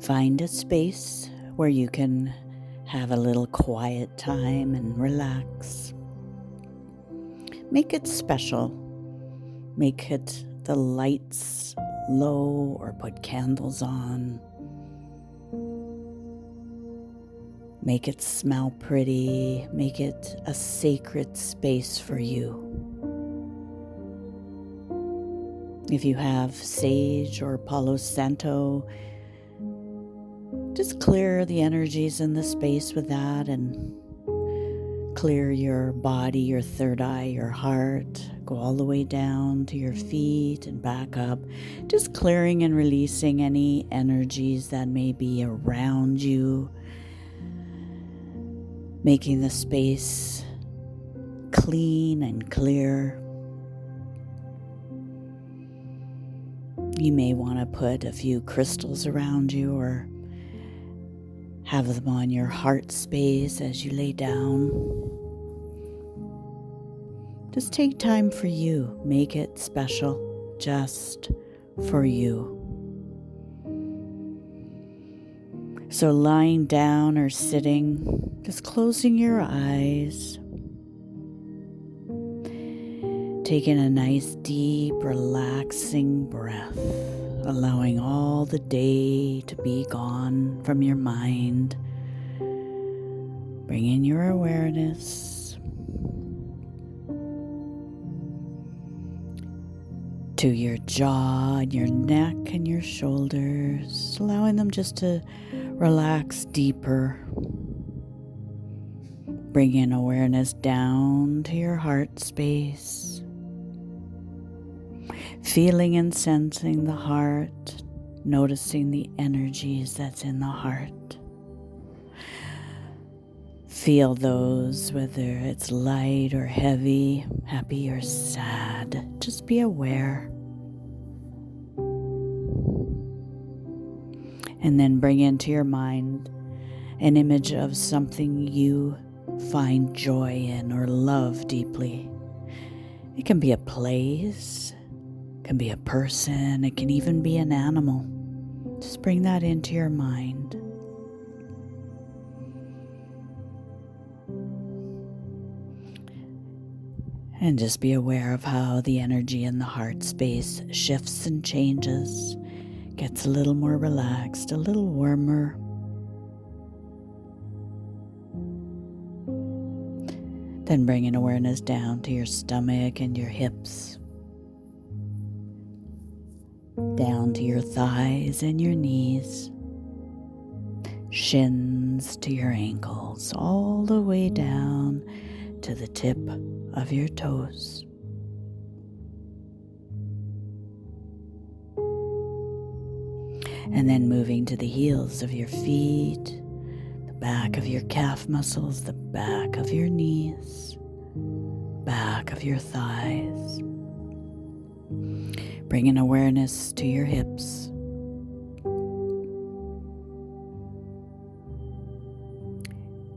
Find a space where you can have a little quiet time and relax. Make it special. Make it the lights low or put candles on. Make it smell pretty. Make it a sacred space for you. If you have sage or Palo Santo, just clear the energies in the space with that and clear your body, your third eye, your heart. Go all the way down to your feet and back up. Just clearing and releasing any energies that may be around you. Making the space clean and clear. You may want to put a few crystals around you or have them on your heart space as you lay down. Just take time for you. Make it special just for you. So lying down or sitting, just closing your eyes. Taking a nice, deep, relaxing breath, allowing all the day to be gone from your mind. Bring in your awareness to your jaw and your neck and your shoulders, allowing them just to relax deeper. Bring in awareness down to your heart space. Feeling and sensing the heart, noticing the energies that's in the heart. Feel those, whether it's light or heavy, happy or sad. Just be aware. And then bring into your mind an image of something you find joy in or love deeply. It can be a place. It can be a person, it can even be an animal. Just bring that into your mind. And just be aware of how the energy in the heart space shifts and changes, gets a little more relaxed, a little warmer. Then bringing awareness down to your stomach and your hips. Down to your thighs and your knees, shins to your ankles, all the way down to the tip of your toes. And then moving to the heels of your feet, the back of your calf muscles, the back of your knees, back of your thighs. Bringing awareness to your hips.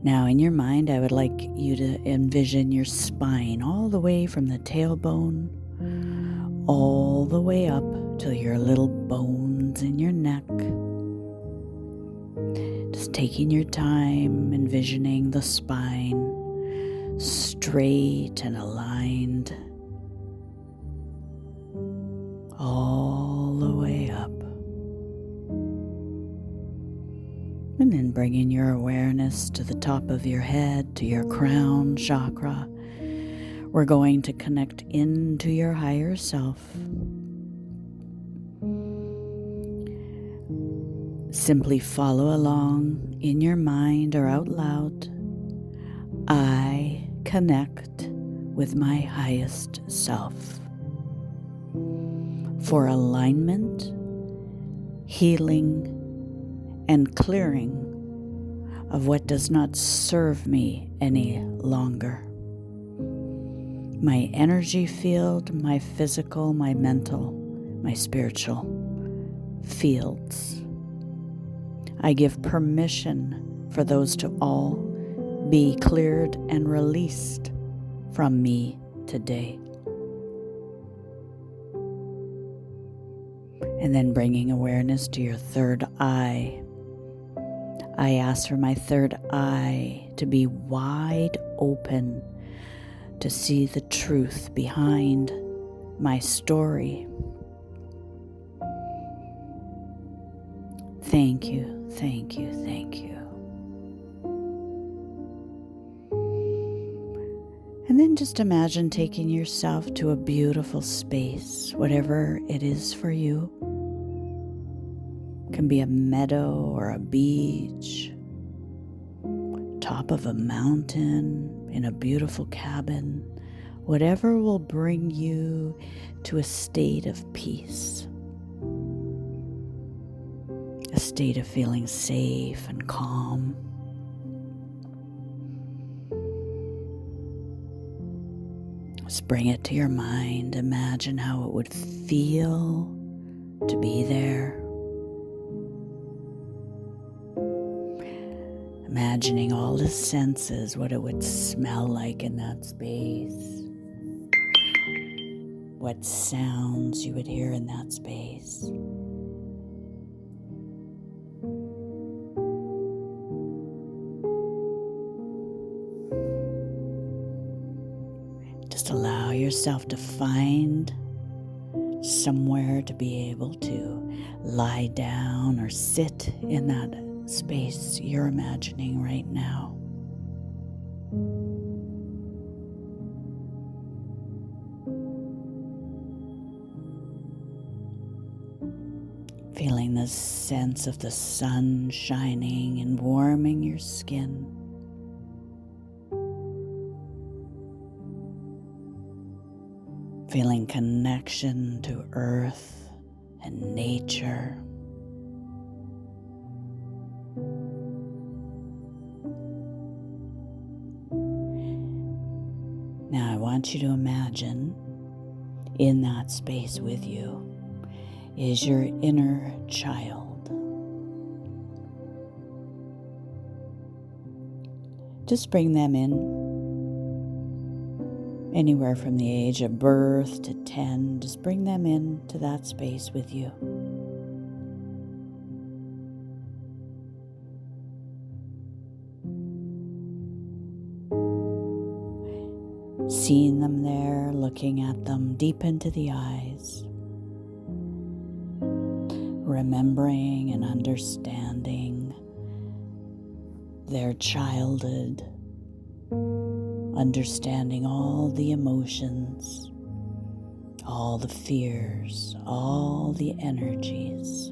Now in your mind, I would like you to envision your spine all the way from the tailbone, all the way up to your little bones in your neck. Just taking your time, envisioning the spine straight and aligned. All the way up. And then bringing your awareness to the top of your head, to your crown chakra. We're going to connect into your higher self. Simply follow along in your mind or out loud. I connect with my highest self. For alignment, healing, and clearing of what does not serve me any longer. My energy field, my physical, my mental, my spiritual fields. I give permission for those to all be cleared and released from me today. And then bringing awareness to your third eye, I ask for my third eye to be wide open to see the truth behind my story. Thank you, thank you, thank you. And then just imagine taking yourself to a beautiful space, whatever it is for you. It can be a meadow or a beach, top of a mountain, in a beautiful cabin, whatever will bring you to a state of peace, a state of feeling safe and calm. Just bring it to your mind. Imagine how it would feel to be there. Imagining all the senses, what it would smell like in that space, what sounds you would hear in that space. Just allow yourself to find somewhere to be able to lie down or sit in that space you're imagining right now. Feeling the sense of the sun shining and warming your skin. Feeling connection to earth and nature. Now I want you to imagine in that space with you is your inner child. Just bring them in. Anywhere from the age of birth to 10, just bring them into that space with you. Seeing them there, looking at them deep into the eyes, remembering and understanding their childhood, understanding all the emotions, all the fears, all the energies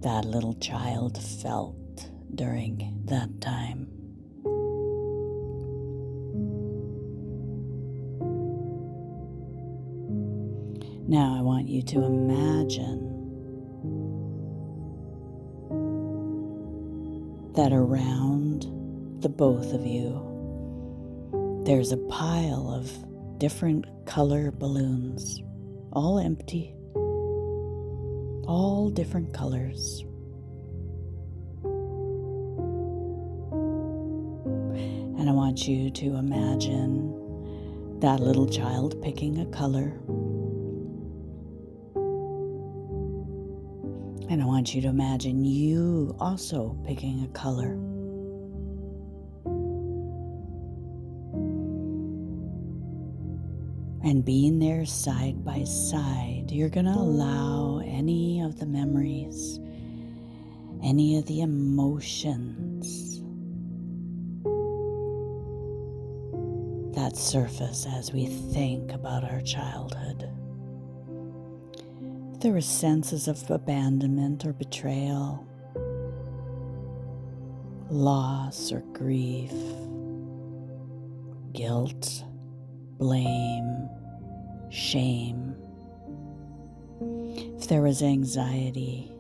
that little child felt during that time. Now I want you to imagine that around the both of you, there's a pile of different color balloons, all empty, all different colors. And I want you to imagine that little child picking a color. And I want you to imagine you also picking a color. And being there side by side, you're going to allow any of the memories, any of the emotions that surface as we think about our childhood. If there were senses of abandonment or betrayal, loss or grief, guilt, blame, shame. If there was anxiety,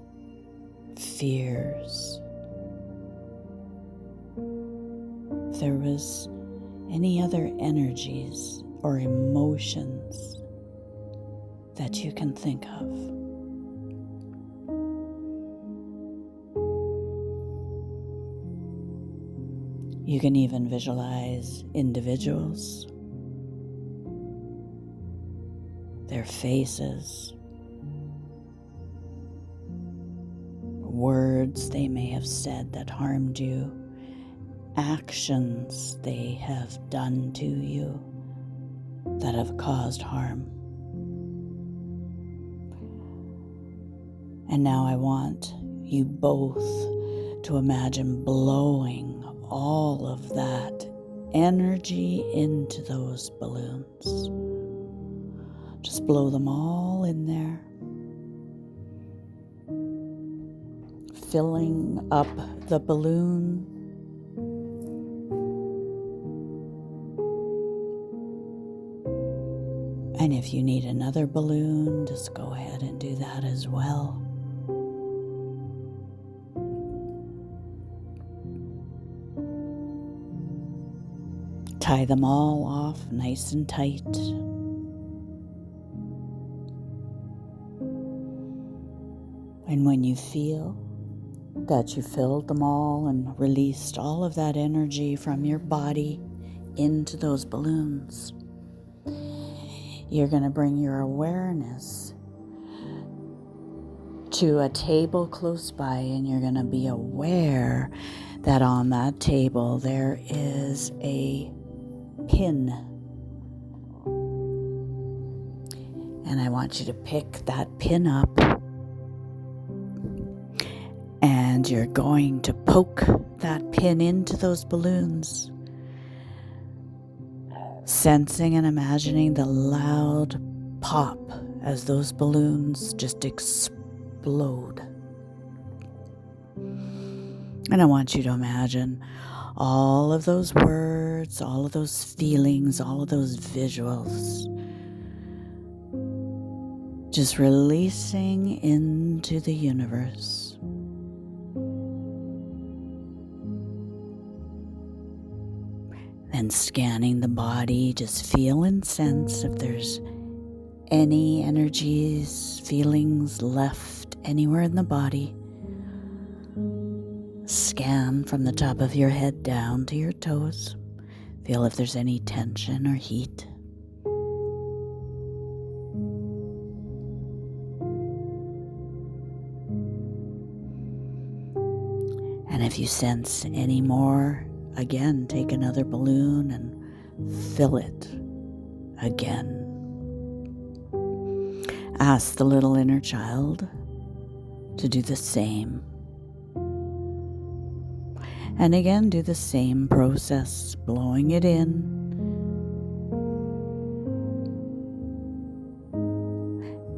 fears, if there was any other energies or emotions that you can think of. You can even visualize individuals, their faces, words they may have said that harmed you, actions they have done to you that have caused harm. And now I want you both to imagine blowing all of that energy into those balloons. Just blow them all in there, filling up the balloon. And if you need another balloon, just go ahead and do that as well. Tie them all off nice and tight. And when you feel that you filled them all and released all of that energy from your body into those balloons, you're going to bring your awareness to a table close by, and you're going to be aware that on that table there is a pin. And I want you to pick that pin up, and you're going to poke that pin into those balloons, sensing and imagining the loud pop as those balloons just explode. And I want you to imagine all of those words, all of those feelings, all of those visuals just releasing into the universe. Then scanning the body, just feel and sense if there's any energies, feelings left anywhere in the body. Scan from the top of your head down to your toes. Feel if there's any tension or heat. And if you sense any more, again, take another balloon and fill it again. Ask the little inner child to do the same. And again, do the same process, blowing it in,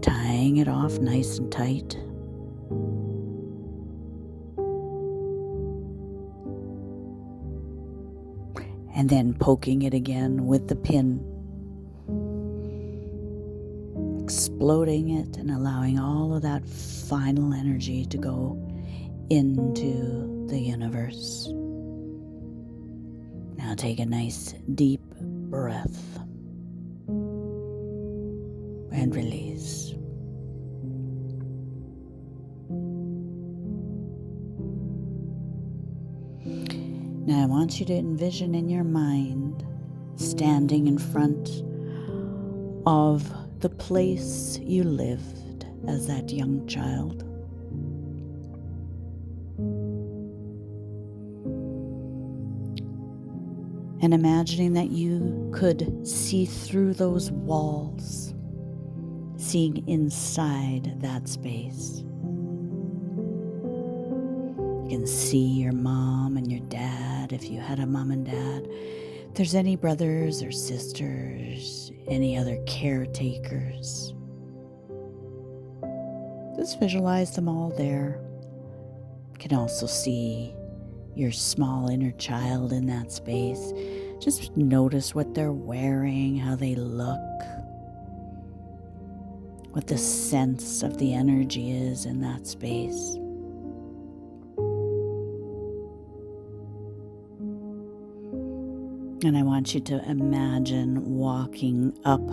tying it off nice and tight. And then poking it again with the pin, exploding it and allowing all of that final energy to go into the universe. Now take a nice deep breath and release. Now I want you to envision in your mind standing in front of the place you lived as that young child. And imagining that you could see through those walls, seeing inside that space. You can see your mom and your dad, if you had a mom and dad. If there's any brothers or sisters, any other caretakers, just visualize them all there. You can also see your small inner child in that space. Just notice what they're wearing, how they look, what the sense of the energy is in that space. And I want you to imagine walking up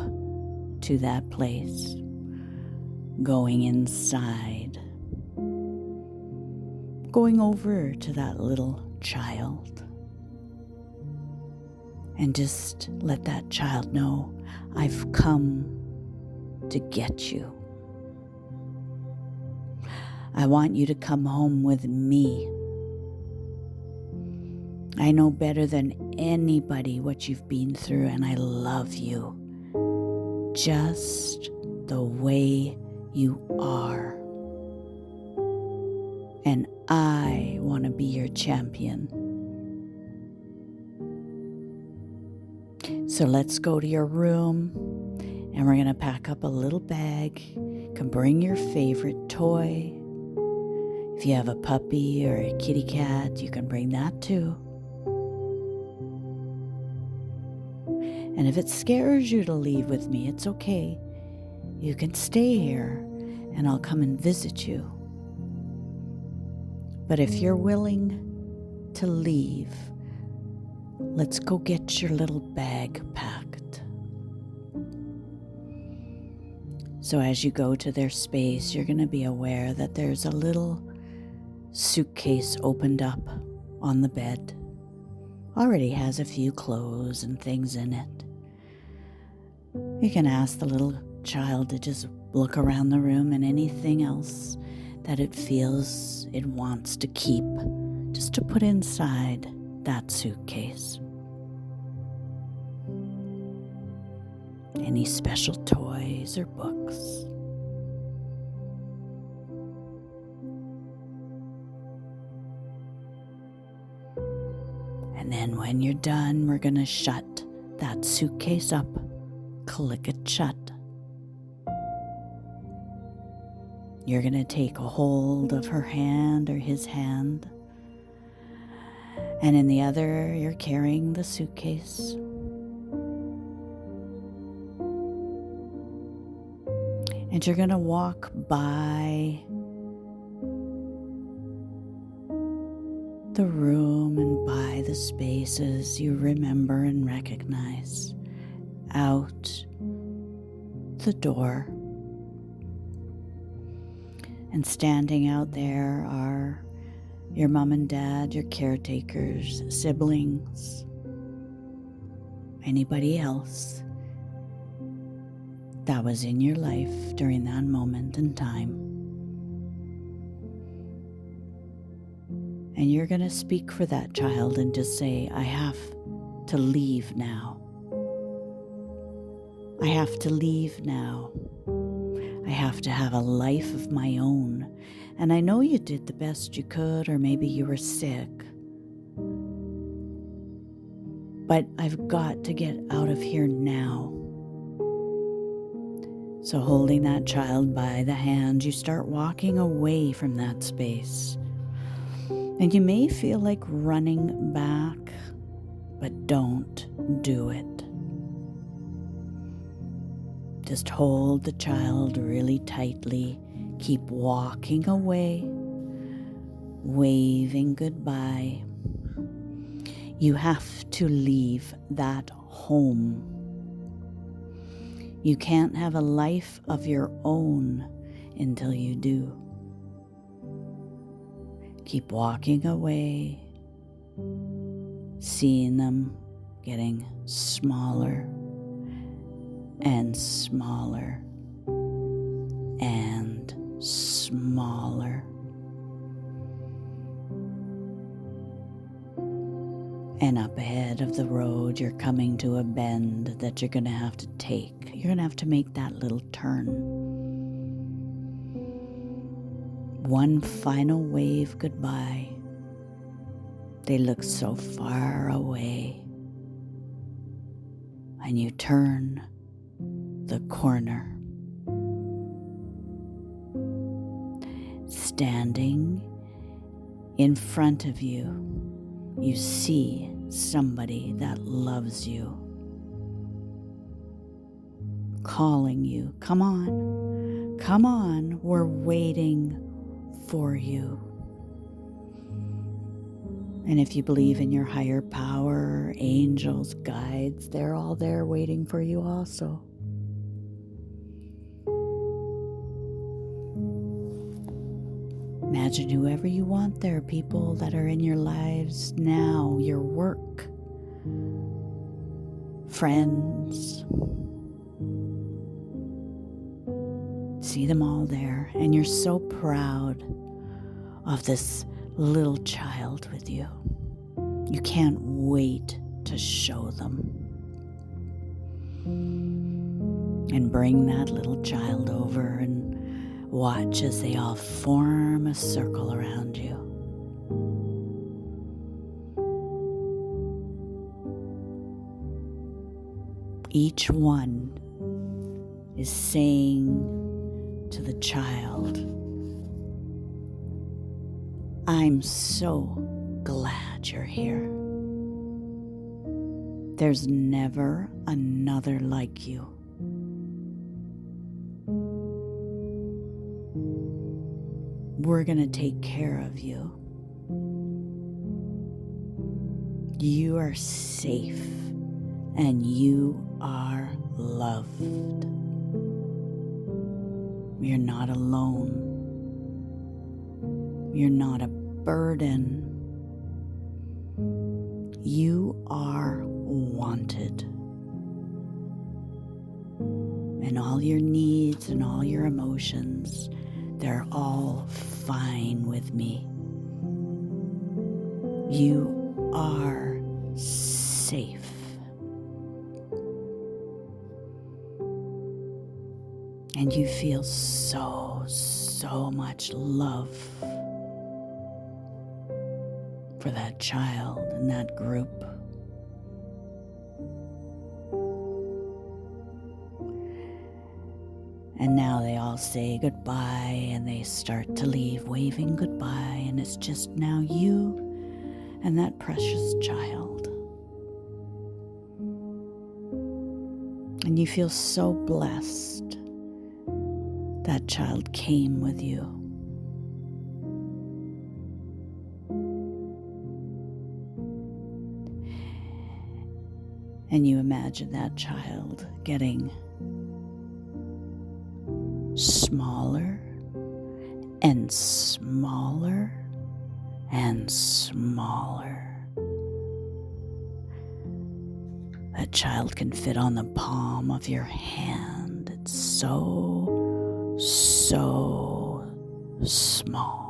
to that place, going inside, going over to that little child, and just let that child know, I've come to get you. I want you to come home with me. I know better than anybody what you've been through, and I love you just the way you are. And I want to be your champion. So let's go to your room, and we're going to pack up a little bag. You can bring your favorite toy. If you have a puppy or a kitty cat, you can bring that too. And if it scares you to leave with me, it's okay. You can stay here and I'll come and visit you. But if you're willing to leave, let's go get your little bag packed. So as you go to their space, you're going to be aware that there's a little suitcase opened up on the bed. Already has a few clothes and things in it. You can ask the little child to just look around the room, and anything else that it feels it wants to keep, just to put inside that suitcase. Any special toys or books. And then when you're done, we're going to shut that suitcase up. Click it shut. You're going to take a hold of her hand or his hand. And in the other, you're carrying the suitcase. And you're going to walk by the room and by the spaces you remember and recognize. Out the door. And standing out there are your mom and dad, your caretakers, siblings, anybody else that was in your life during that moment in time. And you're going to speak for that child and just say, I have to leave now. I have to leave now. I have to have a life of my own. And I know you did the best you could, or maybe you were sick. But I've got to get out of here now. So holding that child by the hand, you start walking away from that space. And you may feel like running back, but don't do it. Just hold the child really tightly. Keep walking away, waving goodbye. You have to leave that home. You can't have a life of your own until you do. Keep walking away, seeing them getting smaller and smaller and smaller. And up ahead of the road, you're coming to a bend that you're going to have to take. You're going to have to make that little turn. One final wave goodbye. They look so far away. And you turn the corner. Standing in front of you, you see somebody that loves you, calling you, come on, we're waiting for you. And if you believe in your higher power, angels, guides, they're all there waiting for you also. Imagine whoever you want there, people that are in your lives now, your work, friends. See them all there, and you're so proud of this little child with you. You can't wait to show them. And bring that little child over and watch as they all form a circle around you. Each one is saying to the child, "I'm so glad you're here. There's never another like you. We're going to take care of you. You are safe and you are loved. You're not alone. You're not a burden. You are wanted. And all your needs and all your emotions, they're all fine with me. You are safe. And you feel so much love for that child and that group. And now they all say goodbye and they start to leave, waving goodbye, and it's just now you and that precious child. And you feel so blessed that child came with you. And you imagine that child getting smaller and smaller and smaller. That child can fit on the palm of your hand. It's so small.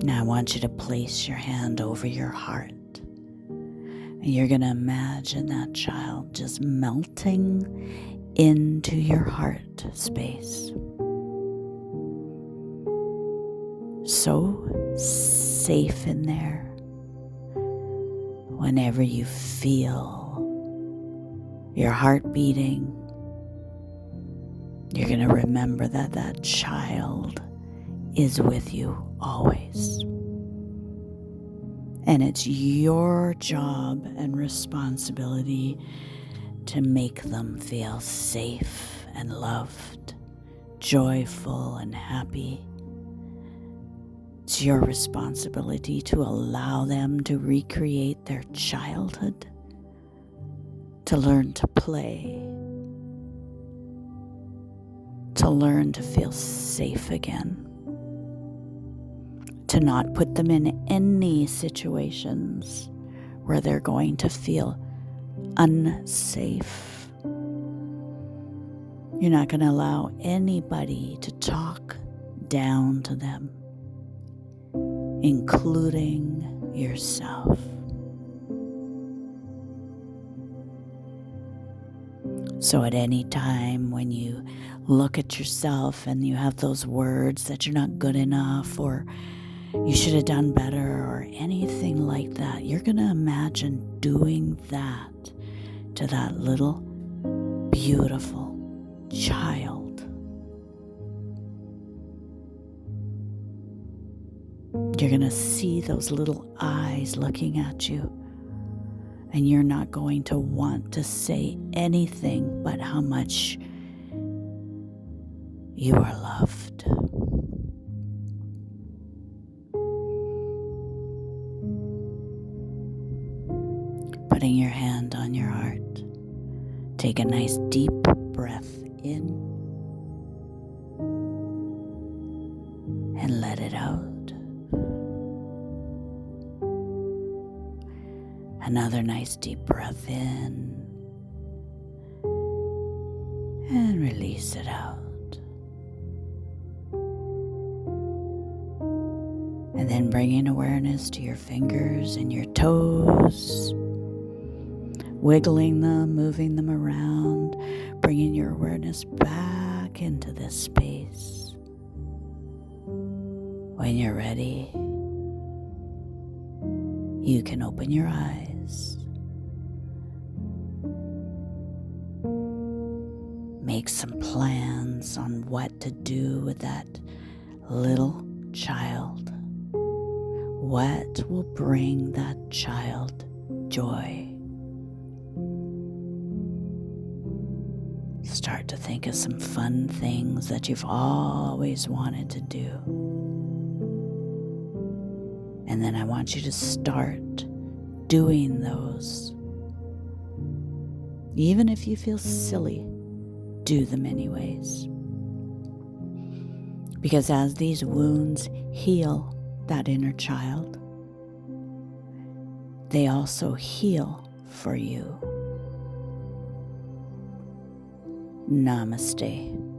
Now I want you to place your hand over your heart. And you're going to imagine that child just melting into your heart space. So safe in there. Whenever you feel your heart beating, you're going to remember that that child is with you always. And it's your job and responsibility to make them feel safe and loved, joyful and happy. It's your responsibility to allow them to recreate their childhood, to learn to play, to learn to feel safe again, to not put them in any situations where they're going to feel unsafe. You're not going to allow anybody to talk down to them, including yourself. So at any time when you look at yourself and you have those words that you're not good enough or you should have done better or anything like that, you're going to imagine doing that to that little beautiful child. You're going to see those little eyes looking at you, and you're not going to want to say anything but how much you are loved. Putting your hand on your heart, take a nice deep breath in and let it out. Another nice deep breath in and release it out. And then bringing awareness to your fingers and your toes, wiggling them, moving them around, bringing your awareness back into this space. When you're ready, you can open your eyes. Make some plans on what to do with that little child. What will bring that child joy? Start to think of some fun things that you've always wanted to do. And then I want you to start doing those. Even if you feel silly, do them anyways. Because as these wounds heal that inner child, they also heal for you. Namaste.